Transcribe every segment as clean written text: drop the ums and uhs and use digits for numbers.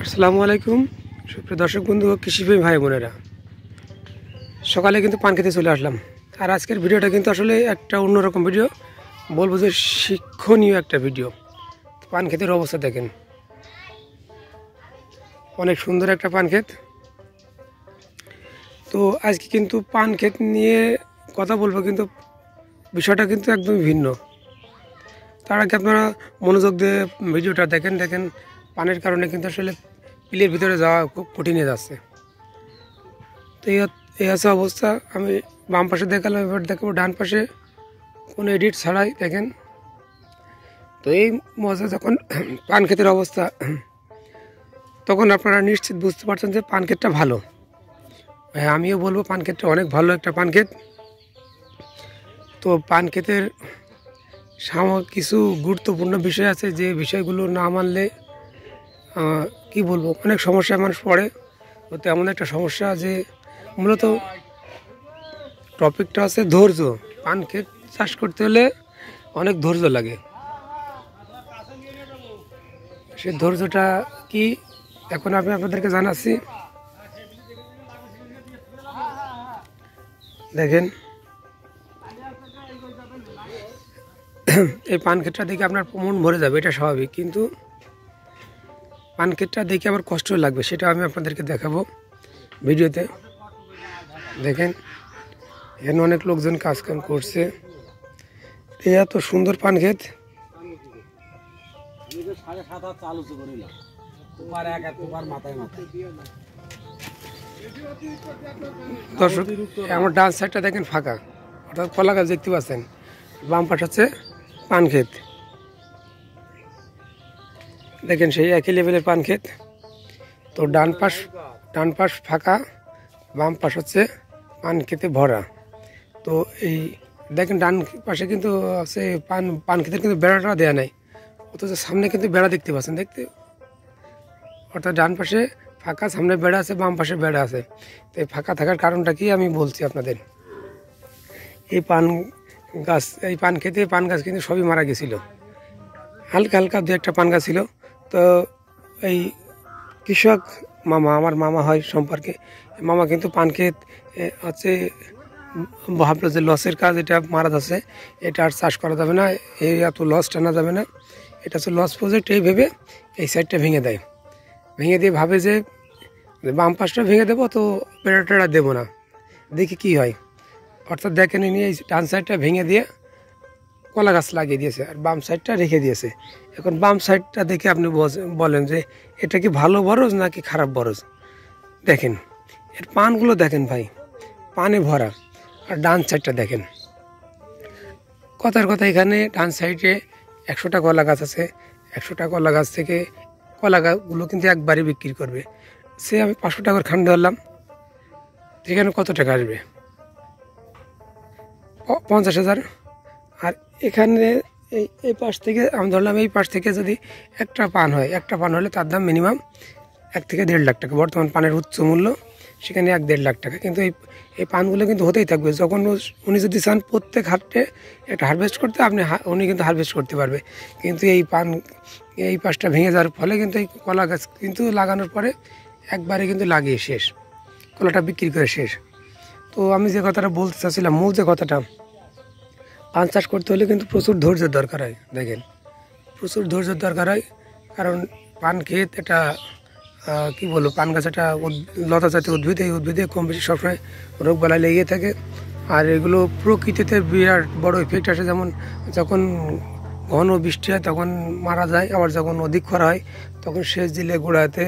আসসালামু আলাইকুম সুপ্রিয় দর্শক বন্ধু ও কৃষিপ্রেমী ভাই বোনেরা, সকালে কিন্তু পান খেতে চলে আসলাম। আর আজকের ভিডিওটা কিন্তু আসলে একটা অন্যরকম ভিডিও, বলবো যে শিক্ষণীয় একটা ভিডিও। পান ক্ষেতের অবস্থা দেখেন, অনেক সুন্দর একটা পান ক্ষেত। তো আজকে কিন্তু পান ক্ষেত নিয়ে কথা বলবো, কিন্তু বিষয়টা কিন্তু একদমই ভিন্ন। তার আগে আপনারা মনোযোগ দিয়ে ভিডিওটা দেখেন পানের কারণে কিন্তু আসলে পিলের ভিতরে যাওয়া খুব কঠিন হয়ে যাচ্ছে। তো এই আছে অবস্থা। আমি বাম পাশে দেখালাম, এবার দেখাবো ডান পাশে, কোনো এডিট ছাড়াই দেখেন। তো এই মজা যখন পান ক্ষেতের অবস্থা, তখন আপনারা নিশ্চিত বুঝতে পারছেন যে পান ক্ষেতটা ভালো। হ্যাঁ, আমিও বলবো পান ক্ষেতটা অনেক ভালো একটা পান ক্ষেত। তো পান ক্ষেতের কিছু গুরুত্বপূর্ণ বিষয় আছে, যে বিষয়গুলো না মানলে কি বলবো, অনেক সমস্যায় মানুষ পড়ে। তো এমন একটা সমস্যা যে মূলত টপিকটা আছে ধৈর্য। পান ক্ষেত চাষ করতে হলে অনেক ধৈর্য লাগে। সে ধৈর্যটা কি এখন আমি আপনাদেরকে জানাচ্ছি। দেখেন, এই পান ক্ষেতটা দেখে আপনার মন ভরে যাবে, এটা স্বাভাবিক। কিন্তু পান ক্ষেতটা দেখে আবার কষ্ট লাগবে, সেটা আমি আপনাদেরকে দেখাবো ভিডিওতে। দেখেন, এখানে অনেক লোকজন কাজকাম করছে। এই এত সুন্দর পান ক্ষেত। দর্শক, আমার ডান সাইডটা দেখেন ফাঁকা, অর্থাৎ কলা গাছ দেখতে পাচ্ছেন। বাম পাশ হচ্ছে পান ক্ষেত। দেখেন সেই একই লেভেলের পান ক্ষেত। তো ডান পাশ ফাঁকা, বাম পাশ হচ্ছে পান ক্ষেতে ভরা। তো এই দেখেন ডান পাশে কিন্তু আছে পান ক্ষেতের কিন্তু বেড়াটা দেওয়া নাই, অথচ সামনে কিন্তু বেড়া দেখতে পাচ্ছেন। অর্থাৎ ডান পাশে ফাঁকা, সামনে বেড়া আছে, বাম পাশে বেড়া আছে। তো এই ফাঁকা থাকার কারণটা কি আমি বলছি আপনাদের। এই পান খেতে পান গাছ কিন্তু সবই মারা গেছিল। হালকা হালকা দু একটা পান গাছ ছিল। তো এই কৃষক মামা, আমার মামা হয় সম্পর্কে, মামা কিন্তু পান ক্ষেত হচ্ছে ভাবলো যে লসের কাজ, এটা মারা যাচ্ছে, এটা আর চাষ করা যাবে না, এই এত লস টানা যাবে না, এটা হচ্ছে লস প্রজেক্ট। এই ভেবে এই সাইডটা ভেঙে দেয়। ভেঙে দিয়ে ভাবে যে বাম পাশটা ভেঙে দেবো, তো পেড়া দেবো না, দেখি কি হয়। অর্থাৎ দেখেন, নিয়ে এই ডান সাইডটা ভেঙে দিয়ে কলা গাছ লাগিয়ে দিয়েছে, আর বাম সাইডটা রেখে দিয়েছে। এখন বাম সাইডটা দেখে আপনি বলেন যে এটা কি ভালো বরজ নাকি খারাপ বরজ। দেখেন এর পানগুলো দেখেন ভাই, পানে ভরা। আর ডান সাইডটা দেখেন, কথার কথা, এখানে ডান সাইডে 100টা কলা গাছ আছে। 100টা কলা গাছ থেকে কলা গাছগুলো কিন্তু একবারই বিক্রি করবে। সে আমি 500 টাকার খান ধরলাম, এখানে কত টাকা আসবে? 50,000। আর এখানে এই পাশ থেকে আমি ধরলাম, এই পাশ থেকে যদি একটা পান হয়, একটা পান হলে তার দাম মিনিমাম 1 থেকে 1.5 লাখ টাকা। বর্তমান পানের উচ্চ মূল্য, সেখানে 1-1.5 লাখ টাকা। কিন্তু এই পানগুলো কিন্তু হতেই থাকবে। যখন উনি যদি চান প্রত্যেক হাটে একটা হারভেস্ট করতে, উনি কিন্তু হারভেস্ট করতে পারবে। কিন্তু এই পাশটা ভেঙে যাওয়ার ফলে কিন্তু এই কলা গাছ কিন্তু লাগানোর পরে একবারে কিন্তু লাগিয়ে শেষ, কলাটা বিক্রি করে শেষ। তো আমি যে কথাটা বলতে চাচ্ছিলাম, মূল যে কথাটা, পান চাষ করতে হলে কিন্তু প্রচুর ধৈর্যের দরকার হয়। দেখেন, প্রচুর ধৈর্যের দরকার হয়। কারণ পান ক্ষেত এটা কি বলবো, পান গাছ একটা লতা জাতীয় উদ্ভিদ। এই উদ্ভিদে কম বেশি সবসময় রোগ বালাই লেগে থাকে। আর এগুলো প্রকৃতিতে বিরাট বড় ইফেক্ট আসে। যেমন যখন ঘন বৃষ্টি হয় তখন মারা যায়, আবার যখন অধিক খরা হয় তখন সেচ দিলে গোড়াতে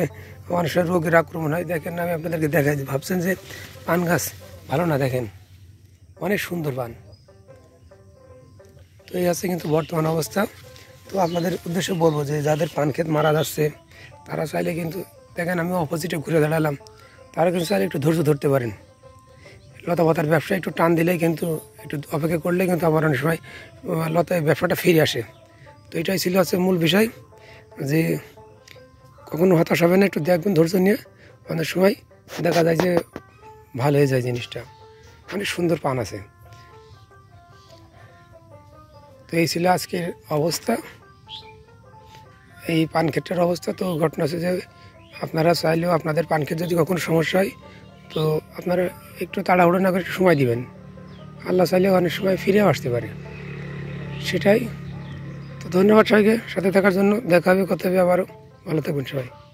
মানুষের রোগের আক্রমণ হয়। দেখেন, আমি আপনাদেরকে দেখাই, ভাবছেন যে পান গাছ ভালো না, দেখেন অনেক সুন্দর পান। তো এই আছে কিন্তু বর্তমান অবস্থা। তো আপনাদের উদ্দেশ্যে বলবো যে যাদের পান ক্ষেত মারা যাচ্ছে, তারা চাইলে কিন্তু, দেখেন আমি অপোজিটে ঘুরে দাঁড়ালাম, তারা কিন্তু চাইলে একটু ধৈর্য ধরতে পারেন। লতা পাতার ব্যবসা একটু টান দিলেই কিন্তু, একটু অপেক্ষা করলেই কিন্তু আবার অনেক সময় লতায় ব্যবসাটা ফিরে আসে। তো এটাই ছিল হচ্ছে মূল বিষয়, যে কখনো হতাশ হবে না, একটু দেখবেন ধৈর্য নিয়ে। অনেক সময় দেখা যায় যে ভালো হয়ে যায় জিনিসটা, অনেক সুন্দর পান আছে। তো এই ছিল আজকের অবস্থা, এই পান ক্ষেতের অবস্থা। তো ঘটনা হচ্ছে যে আপনারা চাইলেও আপনাদের পান ক্ষেত যদি কখনো সমস্যা হয় তো আপনারা একটু তাড়াহুড়ো না করে একটু সময় দিবেন। আল্লাহ চাইলেও অনেক সময় ফিরেও আসতে পারে, সেটাই। তো ধন্যবাদ সবাইকে সাথে থাকার জন্য। দেখা হবে, কথা হবে আবারও। ভালো থাকবেন সবাই।